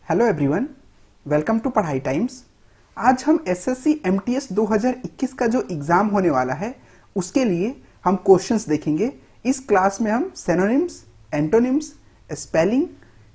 Hello everyone, welcome to पढ़ाई times. आज हम एसएससी एमटीएस 2021 का जो एग्ज़ाम होने वाला है उसके लिए हम क्वेश्चंस देखेंगे। इस क्लास में हम synonyms, antonyms, spelling,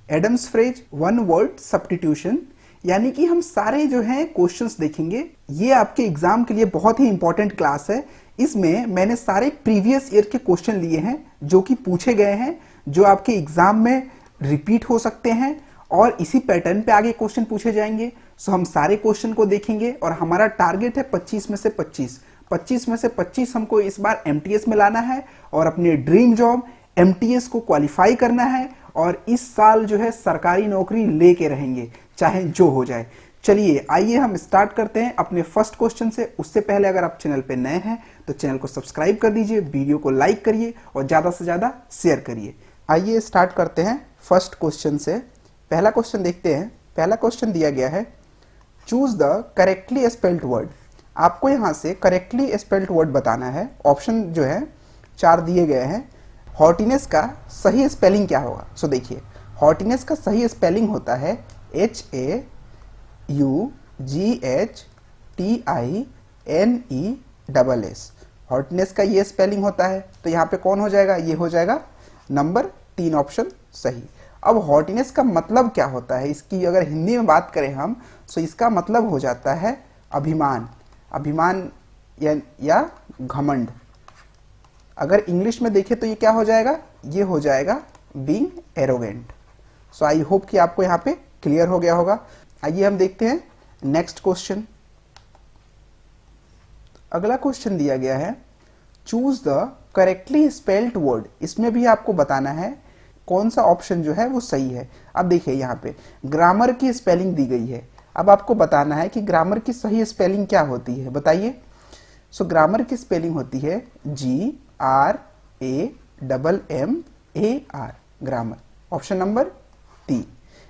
idioms phrase, one word substitution यानी कि हम सारे जो हैं क्वेश्चंस देखेंगे। ये आपके एग्जाम के लिए बहुत ही इंपॉर्टेंट क्लास है। इसमें मैंने सारे प्रीवियस ईयर के क्वेश्चन लिए हैं जो कि पूछे गए हैं, जो आपके एग्जाम में रिपीट हो सकते हैं और इसी पैटर्न पे आगे क्वेश्चन पूछे जाएंगे। सो हम सारे क्वेश्चन को देखेंगे और हमारा टारगेट है 25 में से 25 में से 25 हमको इस बार एमटीएस में लाना है और अपने ड्रीम जॉब एमटीएस को क्वालिफाई करना है और इस साल जो है सरकारी नौकरी लेके रहेंगे चाहे जो हो जाए। चलिए आइए हम स्टार्ट करते हैं अपने फर्स्ट क्वेश्चन से। उससे पहले अगर आप चैनल पे नए हैं तो चैनल को सब्सक्राइब कर दीजिए, वीडियो को लाइक करिए और ज़्यादा से ज़्यादा शेयर करिए। आइए स्टार्ट करते हैं फर्स्ट क्वेश्चन से। पहला क्वेश्चन देखते हैं। पहला क्वेश्चन दिया गया है, choose the correctly spelled word. आपको यहाँ से करेक्टली स्पेल्ड वर्ड बताना है। ऑप्शन जो है 4 दिए गए हैं। हॉटिनेस का सही स्पेलिंग क्या होगा? सो देखिए, हॉटिनेस का सही स्पेलिंग होता है HAUGHTINESS। हॉटनेस का ये स्पेलिंग होता है। तो यहाँ पे कौन हो जाएगा? ये हो जाएगा नंबर 3 ऑप्शन सही। अब हॉटिनेस का मतलब क्या होता है? इसकी अगर हिंदी में बात करें हम तो इसका मतलब हो जाता है अभिमान, अभिमान या घमंड। अगर इंग्लिश में देखें तो ये क्या हो जाएगा? ये हो जाएगा being arrogant. So I hope कि आपको यहाँ पे क्लियर हो गया होगा। आइए हम देखते हैं नेक्स्ट क्वेश्चन। अगला क्वेश्चन दिया गया है, choose the correctly spelled word. इसमें भी आपको बताना है कौन सा ऑप्शन जो है वो सही है। अब देखिए यहाँ पे ग्रामर की स्पेलिंग दी गई है। अब आपको बताना है कि ग्रामर की सही स्पेलिंग क्या होती है, बताइए। सो ग्रामर की स्पेलिंग होती है GRAMMAR, ग्रामर। Option number 3।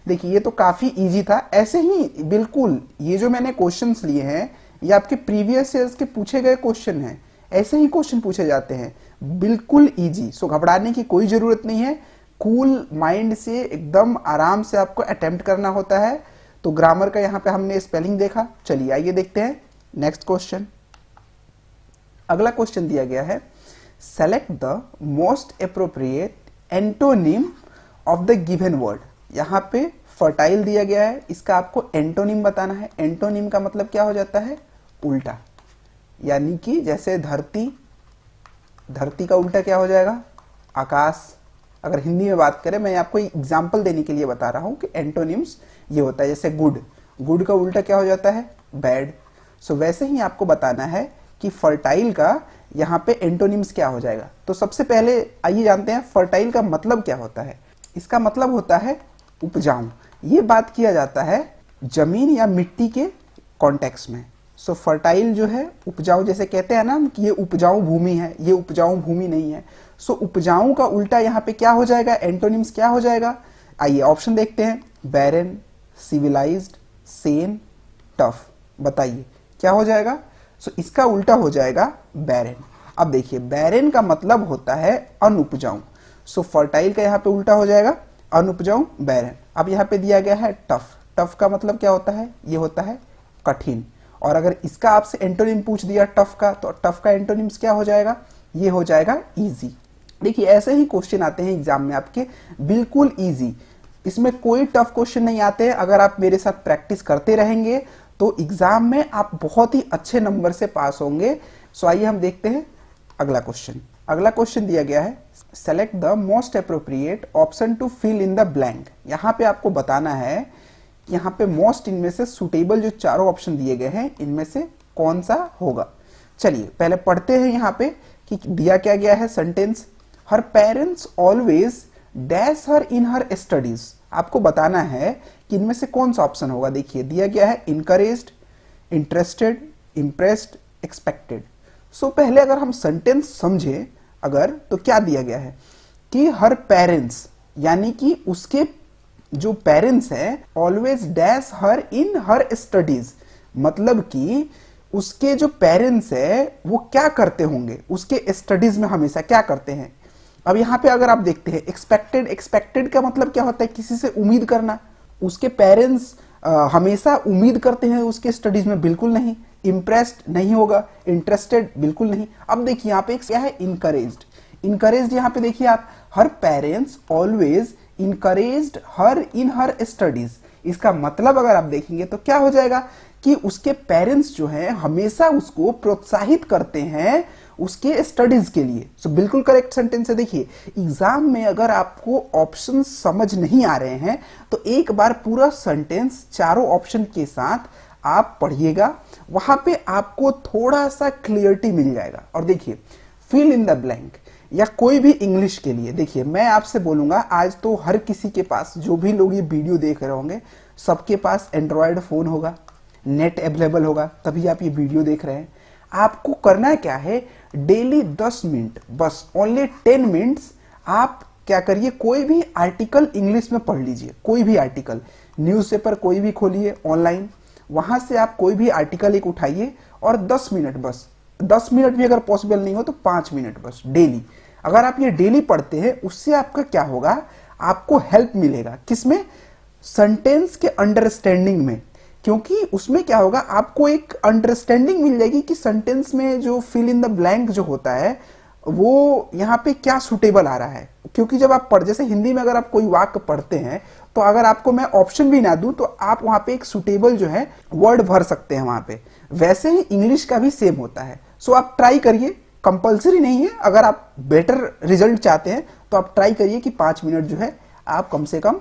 देखिए ये तो काफी इजी था। ऐसे ही बिल्कुल ये जो मैंने क्वेश्चंस लिए हैं ये आपके प्रीवियस ईयर्स के पूछे गए क्वेश्चन हैं। ऐसे ही क्वेश्चन पूछे जाते हैं, बिल्कुल इजी। सो घबराने की कोई जरूरत नहीं है। कूल माइंड से एकदम आराम से आपको अटेम्प्ट करना होता है। तो ग्रामर का यहाँ पे हमने स्पेलिंग देखा। चलिए आइए देखते हैं नेक्स्ट क्वेश्चन। अगला क्वेश्चन दिया गया है, select the most appropriate antonym of the given word. यहाँ पे फर्टाइल दिया गया है, इसका आपको एंटोनिम बताना है। एंटोनिम का मतलब क्या हो जाता है? उल्टा। यानी कि जैसे धरती, धरती का उल्टा क्या हो जाएगा? आकाश। अगर हिंदी में बात करें, मैं आपको एग्जांपल देने के लिए बता रहा हूं कि एंटोनिम्स ये होता है। जैसे गुड, गुड का उल्टा क्या हो जाता है? बैड। सो वैसे ही आपको बताना है कि फर्टाइल का यहाँ पे एंटोनिम्स क्या हो जाएगा। तो सबसे पहले आइए जानते हैं फर्टाइल का मतलब क्या होता है। इसका मतलब होता है उपजाऊ। ये बात किया जाता है जमीन या मिट्टी के कॉन्टेक्स्ट में। सो फर्टाइल जो है उपजाऊ, जैसे कहते हैं ना कि ये उपजाऊ भूमि है, ये उपजाऊ भूमि नहीं है। सो उपजाऊ का उल्टा यहाँ पे क्या हो जाएगा? एंटोनिम्स क्या हो जाएगा? आइए ऑप्शन देखते हैं। बैरन, सिविलाइज्ड, सेन, टफ। बताइए क्या हो जाएगा? सो इसका उल्टा हो जाएगा बैरन। अब देखिए बैरन का मतलब होता है अनउपजाऊ। सो फर्टाइल का यहाँ पे उल्टा हो जाएगा अनउपजाऊ, बैरन। अब यहाँ पे दिया गया है टफ। टफ का मतलब क्या होता है? ये होता है कठिन। और अगर इसका आपसे एंटोनिम पूछ दिया टफ का, तो टफ का एंटोनिम्स क्या हो जाएगा? ये हो जाएगा इजी। देखिए ऐसे ही क्वेश्चन आते हैं एग्जाम में आपके, बिल्कुल इजी। इसमें कोई टफ क्वेश्चन नहीं आते। अगर आप मेरे साथ प्रैक्टिस करते रहेंगे तो एग्जाम में आप बहुत ही अच्छे नंबर से पास होंगे। सो आइए हम देखते हैं अगला क्वेश्चन। अगला क्वेश्चन दिया गया है, select the most appropriate option to fill in the blank. यहाँ पे आपको बताना है कि यहाँ पे मोस्ट, इनमें से सुटेबल जो चारों ऑप्शन दिए गए हैं इनमें से कौन सा होगा। चलिए पहले पढ़ते हैं यहाँ पे कि दिया क्या गया है सेंटेंस। हर पेरेंट्स ऑलवेज डैश हर इन हर स्टडीज। आपको बताना है कि इनमें से कौन सा ऑप्शन होगा। देखिए दिया गया है इनकरेज्ड, इंटरेस्टेड, इम्प्रेस्ड, एक्सपेक्टेड। सो पहले अगर हम सेंटेंस समझे अगर, तो क्या दिया गया है कि हर पेरेंट्स यानी कि उसके जो पेरेंट्स हैं ऑलवेज डैश हर इन हर स्टडीज। मतलब कि उसके जो पेरेंट्स है वो क्या करते होंगे? उसके स्टडीज में हमेशा क्या करते हैं? अब यहाँ पे अगर आप देखते हैं एक्सपेक्टेड, एक्सपेक्टेड का मतलब क्या होता है? किसी से उम्मीद करना। उसके पेरेंट्स हमेशा उम्मीद करते हैं उसके स्टडीज में, बिल्कुल नहीं। इम्प्रेस्ड नहीं होगा, इंटरेस्टेड बिल्कुल नहीं। अब देखिए यहाँ पे एक क्या है, इनकरेज्ड। इनकरेज्ड यहाँ पे देखिए आप, हर पेरेंट्स ऑलवेज इनकरेज्ड हर इन हर स्टडीज। इसका मतलब अगर आप देखेंगे तो क्या हो जाएगा कि उसके पेरेंट्स जो हैं हमेशा उसको प्रोत्साहित करते हैं उसके स्टडीज के लिए। सो बिल्कुल करेक्ट सेंटेंस है। देखिए एग्जाम में अगर आपको ऑप्शन समझ नहीं आ रहे हैं तो एक बार पूरा सेंटेंस चारों ऑप्शन के साथ आप पढ़िएगा, वहां पे आपको थोड़ा सा क्लियरिटी मिल जाएगा। और देखिए फिल इन द ब्लैंक या कोई भी इंग्लिश के लिए, देखिए मैं आपसे बोलूंगा आज तो हर किसी के पास, जो भी लोग ये वीडियो देख रहे होंगे सबके पास एंड्रॉयड फोन होगा, नेट अवेलेबल होगा, तभी आप ये वीडियो देख रहे हैं। आपको करना क्या है, डेली 10 मिनट, बस ओनली 10 मिनट्स आप क्या करिए, कोई भी आर्टिकल इंग्लिश में पढ़ लीजिए। कोई भी आर्टिकल, न्यूज़पेपर कोई भी खोलिए ऑनलाइन, वहां से आप कोई भी आर्टिकल एक उठाइए और 10 मिनट, बस 10 मिनट भी अगर पॉसिबल नहीं हो तो 5 मिनट बस डेली। अगर आप ये डेली पढ़ते हैं उससे आपका क्या होगा, आपको हेल्प मिलेगा किसमें, सेंटेंस के अंडरस्टैंडिंग में। क्योंकि उसमें क्या होगा, आपको एक अंडरस्टैंडिंग मिल जाएगी कि सेंटेंस में जो फिल इन द ब्लैंक जो होता है वो यहाँ पे क्या सुटेबल आ रहा है। क्योंकि जब आप जैसे हिंदी में अगर आप कोई वाक्य पढ़ते हैं तो अगर आपको मैं ऑप्शन भी ना दूं तो आप वहां पे एक सुटेबल जो है वर्ड भर सकते हैं वहां पे। वैसे ही इंग्लिश का भी सेम होता है। सो आप ट्राई करिए, कंपलसरी नहीं है, अगर आप बेटर रिजल्ट चाहते हैं तो आप ट्राई करिए कि 5 मिनट जो है आप कम से कम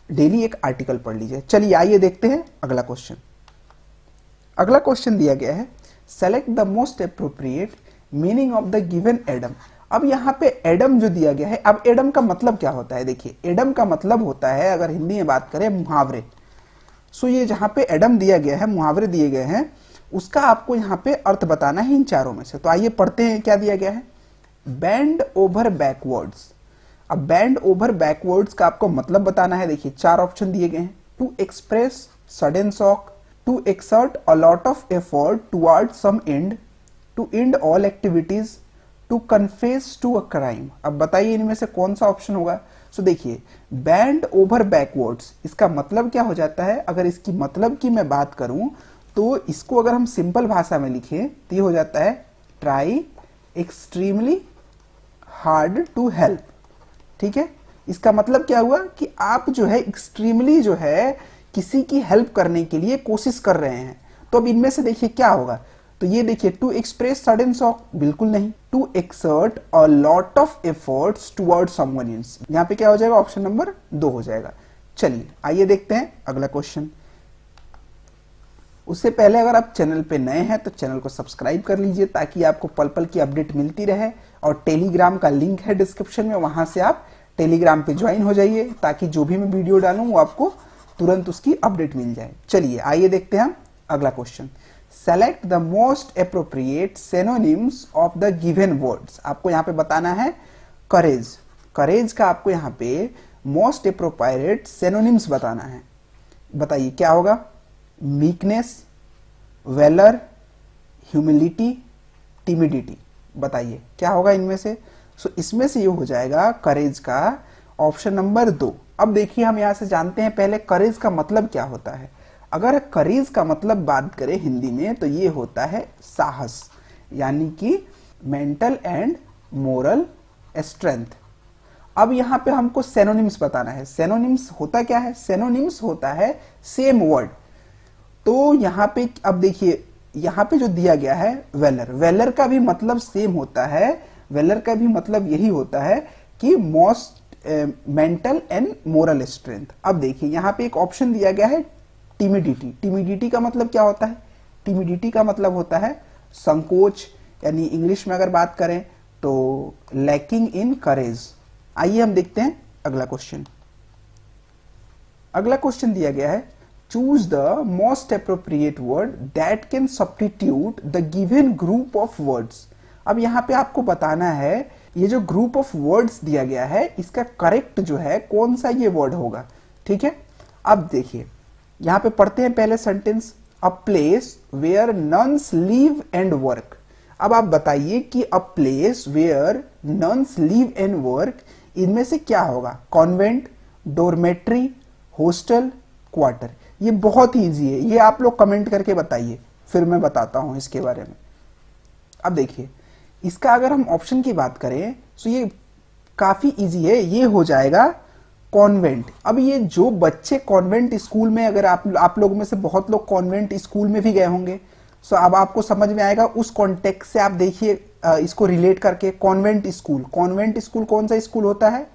डेली एक आर्टिकल पढ़ लीजिए। चलिए आइए देखते हैं अगला क्वेश्चन। अगला क्वेश्चन दिया गया है, select the most appropriate meaning of the given Adam. अब यहाँ पे एडम जो दिया गया है, अब एडम का मतलब क्या होता है, देखिए एडम का मतलब होता है, अगर हिंदी में बात करें, मुहावरे। सो ये जहां पे एडम दिया गया है, मुहावरे दिए गए हैं, उसका आपको यहाँ पे अर्थ बताना है इन चारों में से। तो आइए पढ़ते हैं क्या दिया गया है, बैंड ओवर बैकवर्ड्स। अब बैंड ओवर बैकवर्ड्स का आपको मतलब बताना है। देखिए 4 ऑप्शन दिए गए हैं, to express sudden shock, to exert a lot of effort toward some end, to end all activities, to confess to a crime. अब बताइए इनमें से कौन सा ऑप्शन होगा। सो देखिए बैंड ओवर बैकवर्ड्स, इसका मतलब क्या हो जाता है, अगर इसकी मतलब की मैं बात करूं तो इसको अगर हम सिंपल भाषा में लिखें तो ये हो जाता है try extremely hard to help. ठीक है, इसका मतलब क्या हुआ कि आप जो है एक्सट्रीमली जो है किसी की हेल्प करने के लिए कोशिश कर रहे हैं। तो अब इनमें से देखिए क्या होगा, तो ये देखिए टू एक्सप्रेस सडन शॉक बिल्कुल नहीं, to exert a lot of efforts toward someone else, यहां पे क्या हो जाएगा, ऑप्शन नंबर 2 हो जाएगा। चलिए आइए देखते हैं अगला क्वेश्चन। उससे पहले अगर आप चैनल पे नए हैं तो चैनल को सब्सक्राइब कर लीजिए ताकि आपको पल पल की अपडेट मिलती रहे, और टेलीग्राम का लिंक है डिस्क्रिप्शन में, वहां से आप टेलीग्राम पे ज्वाइन हो जाइए ताकि जो भी मैं वीडियो डालूं वो आपको तुरंत उसकी अपडेट मिल जाए। चलिए आइए देखते हैं अगला question. Select the most appropriate synonyms of the given words. आपको यहाँ पे बताना है करेज। करेज का आपको यहाँ पे मोस्ट अप्रोप्रिएट सिनोनिम्स बताना है। बताइए क्या होगा, मीकनेस, वेलर, ह्यूमिलिटी, टिमिडिटी। बताइए क्या होगा इनमें से। सो इसमें से ये हो जाएगा करेज का ऑप्शन नंबर 2। अब देखिए हम यहां से जानते हैं पहले करेज का मतलब क्या होता है। अगर करेज का मतलब बात करें हिंदी में तो ये होता है साहस, यानी कि मेंटल एंड मोरल स्ट्रेंथ। अब यहां पे हमको सिनोनिम्स बताना है। सिनोनिम्स होता क्या है, सिनोनिम्स होता है सेम वर्ड। तो यहाँ पे अब देखिए यहाँ पे जो दिया गया है वेलर, वेलर का भी मतलब सेम होता है। वेलर का भी मतलब यही होता है कि most mental and moral strength. अब देखिए यहाँ पे एक ऑप्शन दिया गया है टिमिडिटी। टिमिडिटी का मतलब क्या होता है, टिमिडिटी का मतलब होता है संकोच, यानी इंग्लिश में अगर बात करें तो लैकिंग इन करेज। आइए हम देखते हैं अगला क्वेश्चन। अगला क्वेश्चन दिया गया है choose the most appropriate word that can substitute the given group of words. अब यहाँ पे आपको बताना है ये जो ग्रुप ऑफ वर्ड्स दिया गया है इसका करेक्ट जो है कौन सा ये वर्ड होगा। ठीक है, अब देखिए यहाँ पे पढ़ते हैं पहले sentence, a place where nuns live and work. अब आप बताइए कि a place where nuns live and work, इनमें से क्या होगा, कॉन्वेंट, डोरमेट्री, हॉस्टल, क्वार्टर। ये बहुत ही ईजी है, ये आप लोग कमेंट करके बताइए, फिर मैं बताता हूं इसके बारे में। अब देखिए, इसका अगर हम ऑप्शन की बात करें तो ये काफी इजी है, ये हो जाएगा कॉन्वेंट। अब ये जो बच्चे कॉन्वेंट स्कूल में, अगर आप लोगों में से बहुत लोग कॉन्वेंट स्कूल में भी गए होंगे, सो अब आपको समझ में आएगा उस कॉन्टेक्स्ट से। आप देखिए इसको रिलेट करके, कॉन्वेंट स्कूल, कॉन्वेंट स्कूल कौन सा स्कूल होता है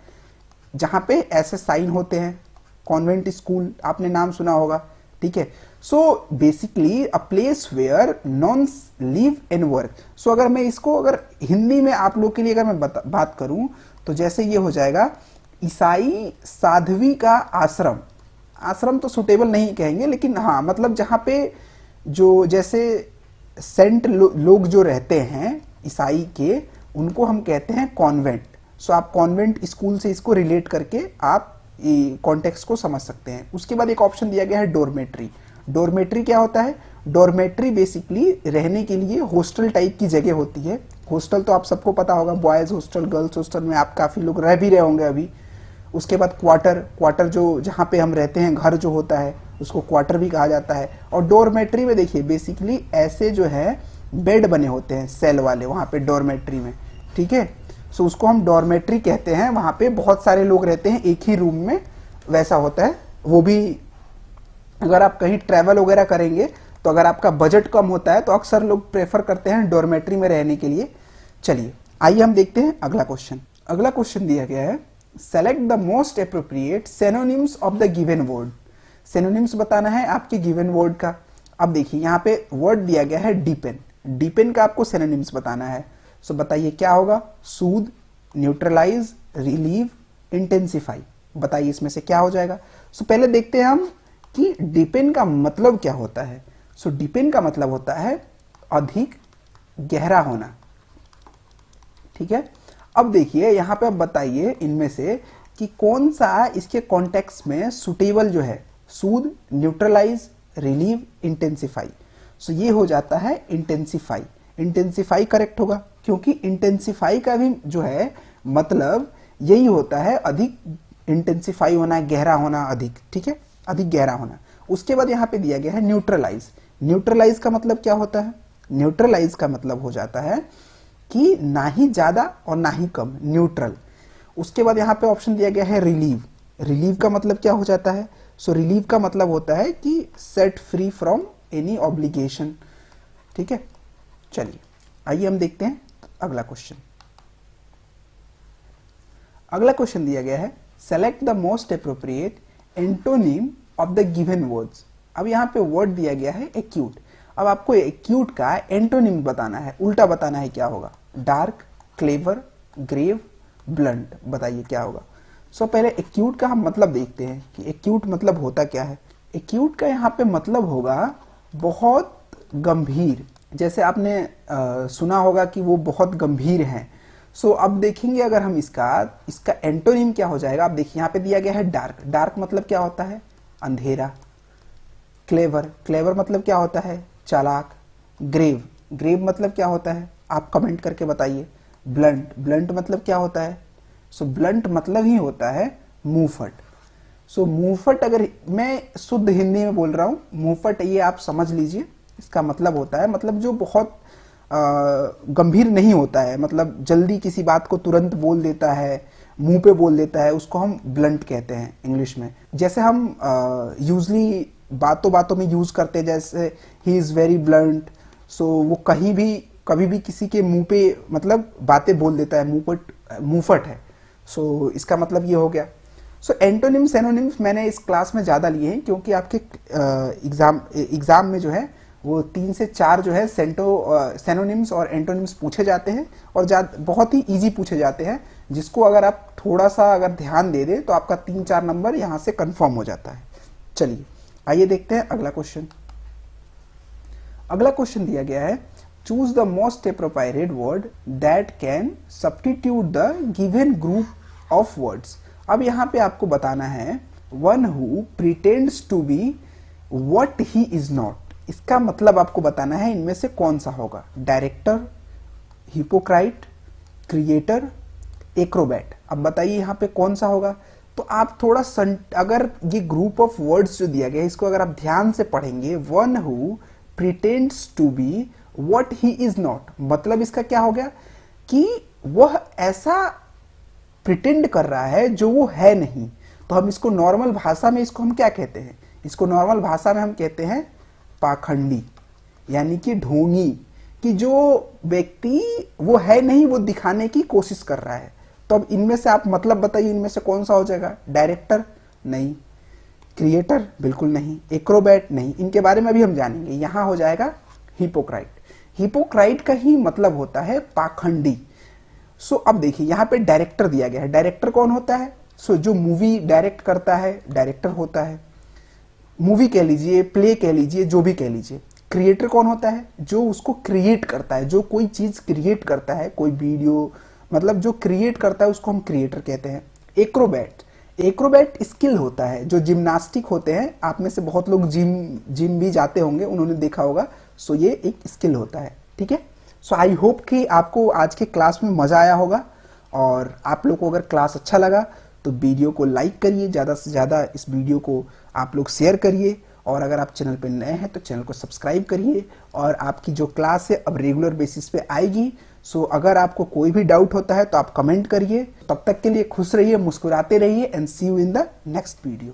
जहां पे ऐसे साइन होते हैं, कॉन्वेंट स्कूल आपने नाम सुना होगा, ठीक है। So basically a place where nuns live and work. So अगर मैं इसको अगर हिंदी में आप लोग के लिए अगर मैं बात करूं तो जैसे ये हो जाएगा ईसाई साध्वी का आश्रम। आश्रम तो सुटेबल नहीं कहेंगे, लेकिन हाँ मतलब जहां पे जो जैसे सेंट लोग जो रहते हैं ईसाई के, उनको हम कहते हैं कॉन्वेंट। सो आप कॉन्वेंट स्कूल से इसको रिलेट करके आप कॉन्टेक्स्ट को समझ सकते हैं। उसके बाद एक ऑप्शन दिया गया है डोरमेट्री। डोरमेट्री क्या होता है? डोरमेट्री बेसिकली रहने के लिए हॉस्टल टाइप की जगह होती है। हॉस्टल तो आप सबको पता होगा, बॉयज हॉस्टल, गर्ल्स हॉस्टल में आप काफी लोग रह भी रहे होंगे अभी। उसके बाद क्वार्टर, क्वार्टर जो जहाँ पे हम रहते हैं, घर जो होता है उसको क्वार्टर भी कहा जाता है। और डोरमेट्री में देखिए बेसिकली ऐसे जो है बेड बने होते हैं सेल वाले वहाँ पे डोरमेट्री में, ठीक है। सो उसको हम डोरमेट्री कहते हैं। वहाँ पे बहुत सारे लोग रहते हैं एक ही रूम में, वैसा होता है। वो भी अगर आप कहीं ट्रैवल वगैरह करेंगे तो अगर आपका बजट कम होता है तो अक्सर लोग प्रेफर करते हैं डोरमेट्री में रहने के लिए। चलिए आइए हम देखते हैं अगला क्वेश्चन। अगला क्वेश्चन दिया गया है, select the most appropriate synonyms of the given word. Synonyms बताना है आपके गिवन वर्ड का। अब देखिए यहाँ पे वर्ड दिया गया है डीपेन। डीपेन का आपको सिनोनिम्स बताना है। सो बताइए क्या होगा? सूद, न्यूट्रलाइज, रिलीव, इंटेंसिफाई। बताइए इसमें से क्या हो जाएगा? सो पहले देखते हैं हम कि डीपेन का मतलब क्या होता है। सो डीपेन का मतलब होता है अधिक गहरा होना, ठीक है। अब देखिए यहाँ पे अब बताइए इनमें से कि कौन सा इसके कॉन्टेक्स्ट में सुटेबल जो है। सूद, न्यूट्रलाइज, रिलीव, इंटेंसिफाई। सो ये हो जाता है इंटेंसिफाई। इंटेंसिफाई करेक्ट होगा, क्योंकि इंटेंसिफाई का भी जो है मतलब यही होता है अधिक इंटेंसिफाई होना, गहरा होना, अधिक, ठीक है, अधिक गहरा होना। उसके बाद यहाँ पे दिया गया है न्यूट्रलाइज। न्यूट्रलाइज का मतलब क्या होता है? न्यूट्रलाइज का मतलब हो जाता है कि ना ही ज्यादा और ना ही कम, न्यूट्रल। उसके बाद यहाँ पे ऑप्शन दिया गया है रिलीव। रिलीव का मतलब क्या हो जाता है? सो रिलीव का मतलब होता है कि set free from any obligation, ठीक है। चलिए आइए हम देखते हैं अगला क्वेश्चन। अगला क्वेश्चन दिया गया है, select the most appropriate antonym of the given words. अब यहाँ पे वर्ड दिया गया है एक्यूट। अब आपको एक्यूट का एंटोनिम बताना है, उल्टा बताना है क्या होगा। Dark, clever, grave, blunt. बताइए क्या होगा। सो पहले एक्यूट का हम मतलब देखते हैं कि एक्यूट मतलब होता क्या है। एक्यूट का यहाँ पे मतलब होगा बहुत गंभीर। जैसे आपने सुना होगा कि वो बहुत गंभीर हैं। सो अब देखेंगे अगर हम इसका एंटोनिम क्या हो जाएगा। अब देखिए यहाँ पे दिया गया है डार्क। डार्क मतलब क्या होता है? अंधेरा। क्लेवर, क्लेवर मतलब क्या होता है? चालाक। ग्रेव, ग्रेव मतलब क्या होता है? आप कमेंट करके बताइए। ब्लंट, ब्लंट मतलब क्या होता है? सो ब्लंट मतलब ही होता है मुंहफट। सो मुंहफट अगर मैं शुद्ध हिंदी में बोल रहा हूं, मुंहफट ये आप समझ लीजिए इसका मतलब होता है, मतलब जो बहुत गंभीर नहीं होता है, मतलब जल्दी किसी बात को तुरंत बोल देता है, मुंह पे बोल देता है, उसको हम ब्लंट कहते हैं इंग्लिश में। जैसे हम यूजली बातों बातों में यूज करते हैं, जैसे ही इज वेरी ब्लंट। सो वो कहीं भी कभी भी किसी के मुंह पे मतलब बातें बोल देता है, मुंहफट है। सो इसका मतलब ये हो गया। सो एंटोनिम सिनोनिम्स मैंने इस क्लास में ज़्यादा लिए हैं, क्योंकि आपके एग्जाम में जो है वो 3 से 4 जो है सिनोनिम्स और एंटोनिम्स पूछे जाते हैं, और बहुत ही इजी पूछे जाते हैं, जिसको अगर आप थोड़ा सा अगर ध्यान दे दें तो आपका 3-4 नंबर यहाँ से कंफर्म हो जाता है। चलिए आइए देखते हैं अगला क्वेश्चन। अगला क्वेश्चन दिया गया है, choose the most appropriate word that can substitute the given group of words. अब यहाँ पे आपको बताना है one who pretends to be what he is not. इसका मतलब आपको बताना है इनमें से कौन सा होगा। Director, hypocrite, creator, acrobat. अब बताइए यहाँ पे कौन सा होगा। तो आप थोड़ा अगर ये ग्रुप ऑफ वर्ड्स जो दिया गया है इसको अगर आप ध्यान से पढ़ेंगे, one who pretends to be what he is not, मतलब इसका क्या हो गया कि वह ऐसा प्रिटेंड कर रहा है जो वो है नहीं। तो हम इसको नॉर्मल भाषा में इसको हम क्या कहते हैं, इसको नॉर्मल भाषा में हम कहते हैं पाखंडी, यानी कि ढोंगी, कि जो व्यक्ति वो है नहीं वो दिखाने की कोशिश कर रहा है। तो अब इनमें से आप मतलब बताइए, इनमें से कौन सा हो जाएगा? डायरेक्टर नहीं, क्रिएटर बिल्कुल नहीं, एक्रोबैट नहीं, इनके बारे में अभी हम जानेंगे। यहां हो जाएगा हिपोक्राइट। हिपोक्राइट का ही मतलब होता है पाखंडी। सो अब देखिए यहां पे डायरेक्टर दिया गया है। डायरेक्टर कौन होता है? सो जो मूवी डायरेक्ट करता है डायरेक्टर होता है, मूवी कह लीजिए, प्ले कह लीजिए, जो भी कह लीजिए। क्रिएटर कौन होता है? जो उसको क्रिएट करता है, जो कोई चीज क्रिएट करता है, कोई वीडियो, मतलब जो क्रिएट करता है उसको हम क्रिएटर कहते हैं। एक्रोबैट, एक्रोबैट स्किल होता है, जो जिम्नास्टिक होते हैं, आप में से बहुत लोग जिम भी जाते होंगे, उन्होंने देखा होगा। सो ये एक स्किल होता है, ठीक है। सो आई होप कि आपको आज के क्लास में मजा आया होगा, और आप लोग को अगर क्लास अच्छा लगा तो वीडियो को लाइक करिए, ज़्यादा से ज़्यादा इस वीडियो को आप लोग शेयर करिए, और अगर आप चैनल पर नए हैं तो चैनल को सब्सक्राइब करिए। और आपकी जो क्लास है अब रेगुलर बेसिस पे आएगी। सो अगर आपको कोई भी डाउट होता है तो आप कमेंट करिए। तब तक के लिए खुश रहिए, मुस्कुराते रहिए, and see you in the next video.